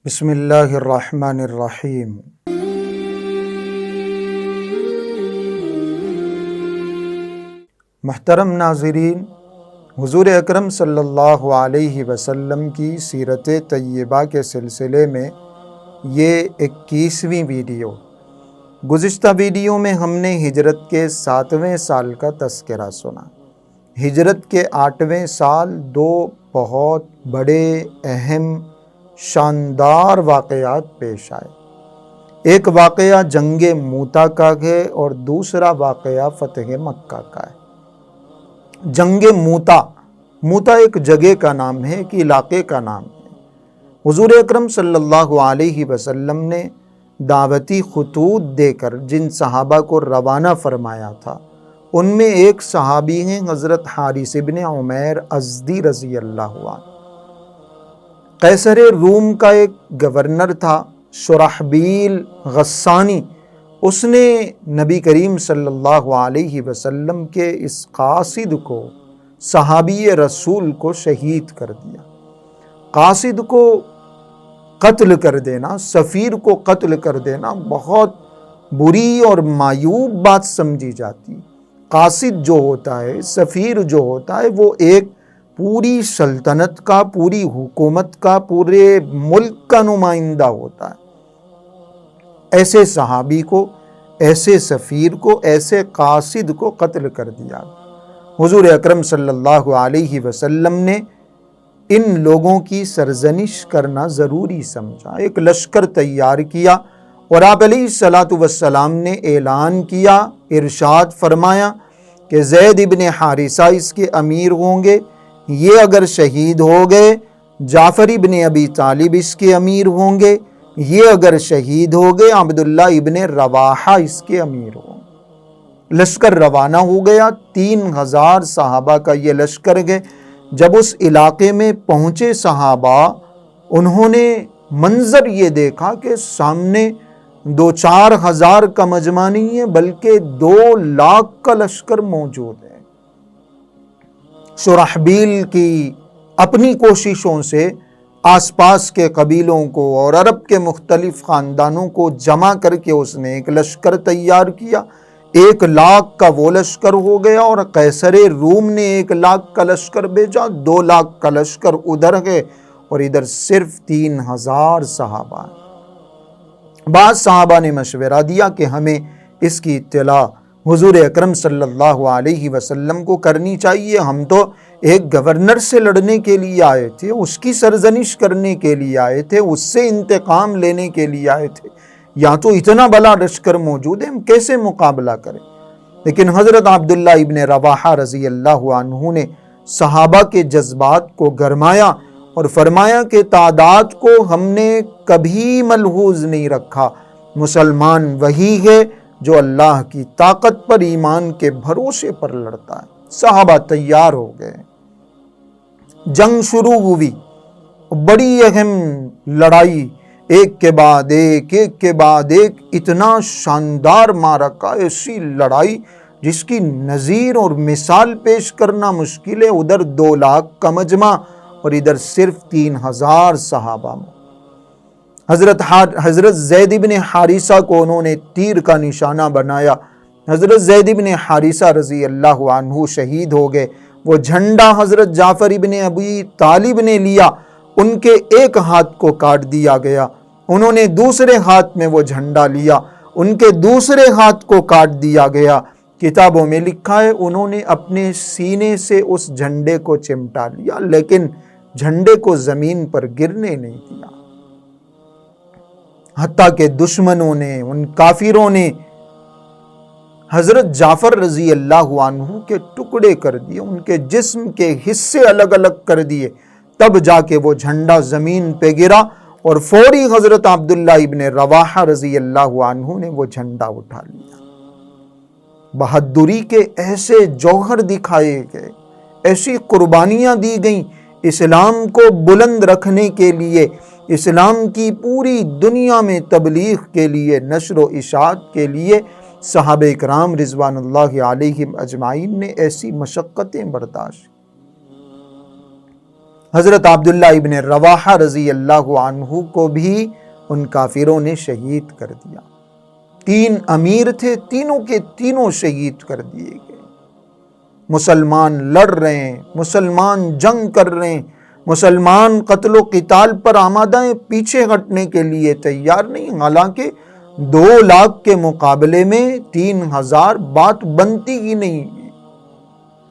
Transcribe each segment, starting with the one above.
بسم اللہ الرحمن الرحیم۔ محترم ناظرین، حضور اکرم صلی اللہ علیہ وسلم کی سیرت طیبہ کے سلسلے میں یہ 21ویں ویڈیو۔ گزشتہ ویڈیو میں ہم نے ہجرت کے 7ویں سال کا تذکرہ سنا۔ ہجرت کے 8ویں سال دو بہت بڑے اہم شاندار واقعات پیش آئے۔ ایک واقعہ جنگ موتا کا ہے اور دوسرا واقعہ فتح مکہ کا ہے۔ جنگ موتا ایک جگہ کا نام ہے، ایک علاقے کا نام ہے۔ حضور اکرم صلی اللہ علیہ وسلم نے دعوتی خطوط دے کر جن صحابہ کو روانہ فرمایا تھا، ان میں ایک صحابی ہیں حضرت حارث بن عمیر ازدی رضی اللہ عنہ۔ قیصر روم کا ایک گورنر تھا شرحبیل غسانی، اس نے نبی کریم صلی اللہ علیہ وسلم کے اس قاصد کو، صحابی رسول کو شہید کر دیا۔ قاصد کو قتل کر دینا، سفیر کو قتل کر دینا بہت بری اور معیوب بات سمجھی جاتی۔ قاصد جو ہوتا ہے، سفیر جو ہوتا ہے، وہ ایک پوری سلطنت کا، پوری حکومت کا، پورے ملک کا نمائندہ ہوتا ہے۔ ایسے صحابی کو، ایسے سفیر کو، ایسے قاصد کو قتل کر دیا۔ حضور اکرم صلی اللہ علیہ وسلم نے ان لوگوں کی سرزنش کرنا ضروری سمجھا، ایک لشکر تیار کیا اور آپ علیہ الصلاۃ والسلام نے اعلان کیا، ارشاد فرمایا کہ زید بن حارثہ اس کے امیر ہوں گے، یہ اگر شہید ہو گئے جعفر ابن ابی طالب اس کے امیر ہوں گے، یہ اگر شہید ہو گئے عبداللہ ابن رواحہ اس کے امیر ہوں گے۔ لشکر روانہ ہو گیا، 3000 صحابہ کا یہ لشکر ہے۔ جب اس علاقے میں پہنچے صحابہ، انہوں نے منظر یہ دیکھا کہ سامنے 2-4 ہزار کا مجمع نہیں ہے بلکہ 2 لاکھ کا لشکر موجود ہے۔ شرحبیل کی اپنی کوششوں سے آس پاس کے قبیلوں کو اور عرب کے مختلف خاندانوں کو جمع کر کے اس نے ایک لشکر تیار کیا۔ 1 لاکھ کا وہ لشکر ہو گیا اور قیصر روم نے 1 لاکھ کا لشکر بھیجا، 2 لاکھ کا لشکر ادھر ہے اور ادھر صرف 3000 صحابہ۔ بعض صحابہ نے مشورہ دیا کہ ہمیں اس کی اطلاع حضور اکرم صلی اللہ علیہ وسلم کو کرنی چاہیے، ہم تو ایک گورنر سے لڑنے کے لیے آئے تھے، اس کی سرزنش کرنے کے لیے آئے تھے، اس سے انتقام لینے کے لیے آئے تھے، یا تو اتنا بڑا لشکر موجود ہے، ہم کیسے مقابلہ کریں؟ لیکن حضرت عبداللہ ابن رواحہ رضی اللہ عنہ نے صحابہ کے جذبات کو گرمایا اور فرمایا کہ تعداد کو ہم نے کبھی ملحوظ نہیں رکھا، مسلمان وہی ہے جو اللہ کی طاقت پر، ایمان کے بھروسے پر لڑتا ہے۔ صحابہ تیار ہو گئے، جنگ شروع ہوئی، بڑی اہم لڑائی، ایک کے بعد ایک، ایک کے بعد ایک، اتنا شاندار معرکہ، ایسی لڑائی جس کی نظیر اور مثال پیش کرنا مشکل ہے۔ ادھر 2 لاکھ کا مجمع اور ادھر صرف 3000 صحابہ۔ حضرت زید بن حارثہ کو انہوں نے تیر کا نشانہ بنایا، حضرت زید بن حارثہ رضی اللہ عنہ شہید ہو گئے۔ وہ جھنڈا حضرت جعفر ابن ابی طالب نے لیا، ان کے ایک ہاتھ کو کاٹ دیا گیا، انہوں نے دوسرے ہاتھ میں وہ جھنڈا لیا، ان کے دوسرے ہاتھ کو کاٹ دیا گیا۔ کتابوں میں لکھا ہے انہوں نے اپنے سینے سے اس جھنڈے کو چمٹا لیا، لیکن جھنڈے کو زمین پر گرنے نہیں دیا۔ حتیٰ کہ دشمنوں نے، ان کافروں نے حضرت جعفر رضی اللہ عنہ کے ٹکڑے کر دیے، ان کے جسم کے حصے الگ الگ کر دیے، تب جا کے وہ جھنڈا زمین پہ گرا اور فوری حضرت عبداللہ ابن رواحہ رضی اللہ عنہ نے وہ جھنڈا اٹھا لیا۔ بہادری کے ایسے جوہر دکھائے گئے، ایسی قربانیاں دی گئیں اسلام کو بلند رکھنے کے لیے، اسلام کی پوری دنیا میں تبلیغ کے لیے، نشر و اشاعت کے لیے۔ صحابہ کرام رضوان اللہ علیہم اجمعین نے ایسی مشقتیں برداشت۔ حضرت عبداللہ ابن رواحہ رضی اللہ عنہ کو بھی ان کافروں نے شہید کر دیا۔ 3 امیر تھے، تینوں کے تینوں شہید کر دیے گئے۔ مسلمان لڑ رہے ہیں، مسلمان جنگ کر رہے ہیں، مسلمان قتل و قتال پر آمادہ ہیں، پیچھے ہٹنے کے لیے تیار نہیں۔ حالانکہ 2 لاکھ کے مقابلے میں 3000 بات بنتی ہی نہیں،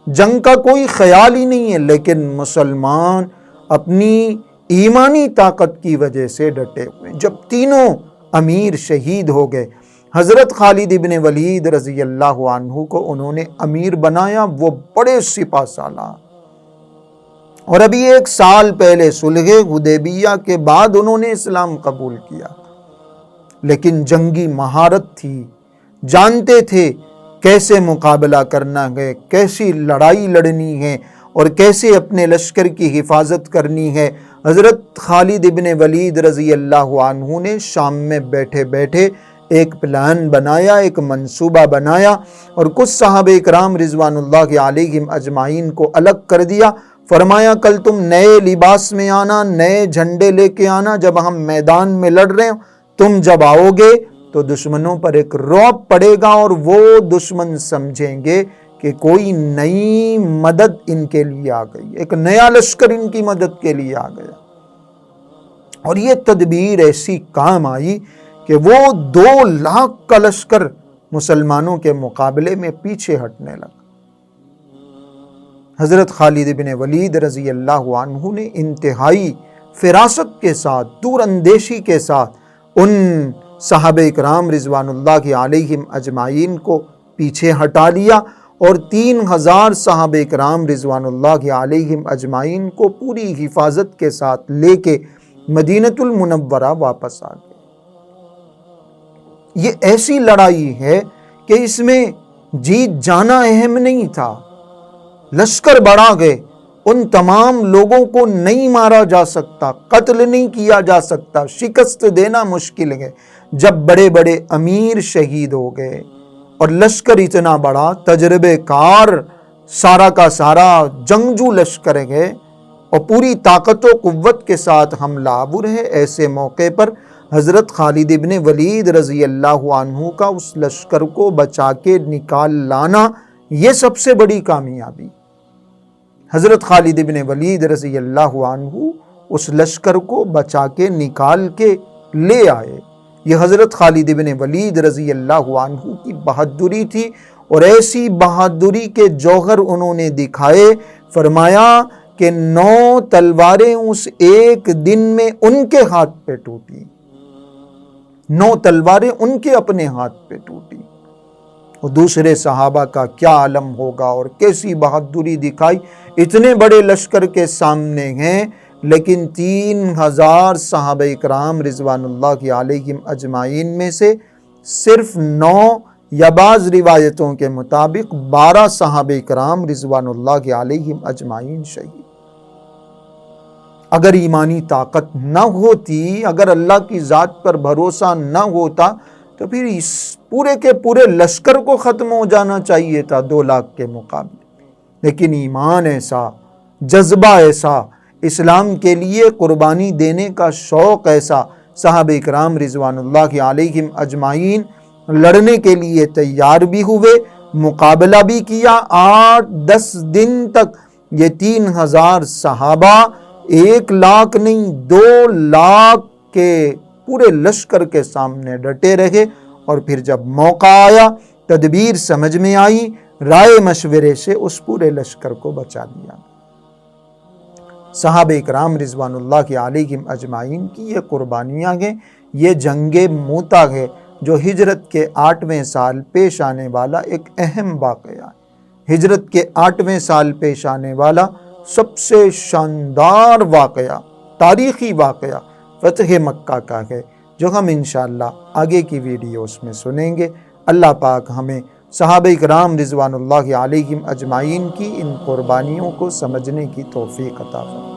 جنگ کا کوئی خیال ہی نہیں ہے، لیکن مسلمان اپنی ایمانی طاقت کی وجہ سے ڈٹے ہوئے۔ جب تینوں امیر شہید ہو گئے، حضرت خالد ابن ولید رضی اللہ عنہ کو انہوں نے امیر بنایا، وہ بڑے سپہ سالار، اور ابھی 1 سال پہلے صلح حدیبیہ کے بعد انہوں نے اسلام قبول کیا، لیکن جنگی مہارت تھی، جانتے تھے کیسے مقابلہ کرنا ہے، کیسی لڑائی لڑنی ہے اور کیسے اپنے لشکر کی حفاظت کرنی ہے۔ حضرت خالد ابن ولید رضی اللہ عنہ نے شام میں بیٹھے بیٹھے ایک پلان بنایا، ایک منصوبہ بنایا، اور کچھ صحابہ کرام رضوان اللہ علیہم اجمعین کو الگ کر دیا۔ فرمایا کل تم نئے لباس میں آنا، نئے جھنڈے لے کے آنا، جب ہم میدان میں لڑ رہے ہوں تم جب آؤ گے تو دشمنوں پر ایک رعب پڑے گا، اور وہ دشمن سمجھیں گے کہ کوئی نئی مدد ان کے لیے آ گئی، ایک نیا لشکر ان کی مدد کے لیے آ گیا۔ اور یہ تدبیر ایسی کام آئی کہ وہ 2 لاکھ کا لشکر مسلمانوں کے مقابلے میں پیچھے ہٹنے لگا۔ حضرت خالد بن ولید رضی اللہ عنہ نے انتہائی فراست کے ساتھ، دور اندیشی کے ساتھ ان صحابہ کرام رضوان اللہ علیہم اجمعین کو پیچھے ہٹا لیا، اور 3000 صحابہ کرام رضوان اللہ علیہم اجمعین کو پوری حفاظت کے ساتھ لے کے مدینۃ المنورہ واپس آ گئے۔ یہ ایسی لڑائی ہے کہ اس میں جیت جانا اہم نہیں تھا، لشکر بڑھا گئے، ان تمام لوگوں کو نہیں مارا جا سکتا، قتل نہیں کیا جا سکتا، شکست دینا مشکل ہے۔ جب بڑے بڑے امیر شہید ہو گئے اور لشکر اتنا بڑا، تجربے کار سارا کا سارا جنگجو لشکر ہے اور پوری طاقت و قوت کے ساتھ حملہ آور ہے، ایسے موقع پر حضرت خالد ابن ولید رضی اللہ عنہ کا اس لشکر کو بچا کے نکال لانا، یہ سب سے بڑی کامیابی۔ حضرت خالد ابن ولید رضی اللہ عنہ اس لشکر کو بچا کے نکال کے لے آئے۔ یہ حضرت خالد ابن ولید رضی اللہ عنہ کی بہادری تھی، اور ایسی بہادری کے جوہر انہوں نے دکھائے۔ فرمایا کہ 9 تلواریں اس ایک دن میں ان کے ہاتھ پہ ٹوٹی، 9 تلواریں ان کے اپنے ہاتھ پہ ٹوٹی۔ اور دوسرے صحابہ کا کیا عالم ہوگا اور کیسی بہادری دکھائی، اتنے بڑے لشکر کے سامنے ہیں، لیکن 3000 صحابہ کرام رضوان اللہ علیہم اجمعین میں سے صرف 9 یا بعض روایتوں کے مطابق 12 صحابہ کرام رضوان اللہ علیہم اجمعین شہید۔ اگر ایمانی طاقت نہ ہوتی، اگر اللہ کی ذات پر بھروسہ نہ ہوتا، تو پھر اس پورے کے پورے لشکر کو ختم ہو جانا چاہیے تھا 2 لاکھ کے مقابلے۔ لیکن ایمان ایسا، جذبہ ایسا، اسلام کے لیے قربانی دینے کا شوق ایسا، صحابہ کرام رضوان اللہ علیہم اجمعین لڑنے کے لیے تیار بھی ہوئے، مقابلہ بھی کیا۔ 8-10 دن تک یہ 3000 صحابہ 1 لاکھ نہیں 2 لاکھ کے پورے لشکر کے سامنے ڈٹے رہے، اور پھر جب موقع آیا، تدبیر سمجھ میں آئی، رائے مشورے سے اس پورے لشکر کو بچا لیا۔ صحابہ کرام رضوان اللہ علیہم اجمعین کی یہ قربانیاں ہیں، یہ جنگ موتا ہے جو ہجرت کے 8ویں سال پیش آنے والا ایک اہم واقعہ ہے۔ ہجرت کے 8ویں سال پیش آنے والا سب سے شاندار واقعہ، تاریخی واقعہ فتح مکہ کا ہے، جو ہم انشاءاللہ آگے کی ویڈیوز میں سنیں گے۔ اللہ پاک ہمیں صحابہ کرام رضوان اللہ علیہم اجمعین کی ان قربانیوں کو سمجھنے کی توفیق عطا فرمائے۔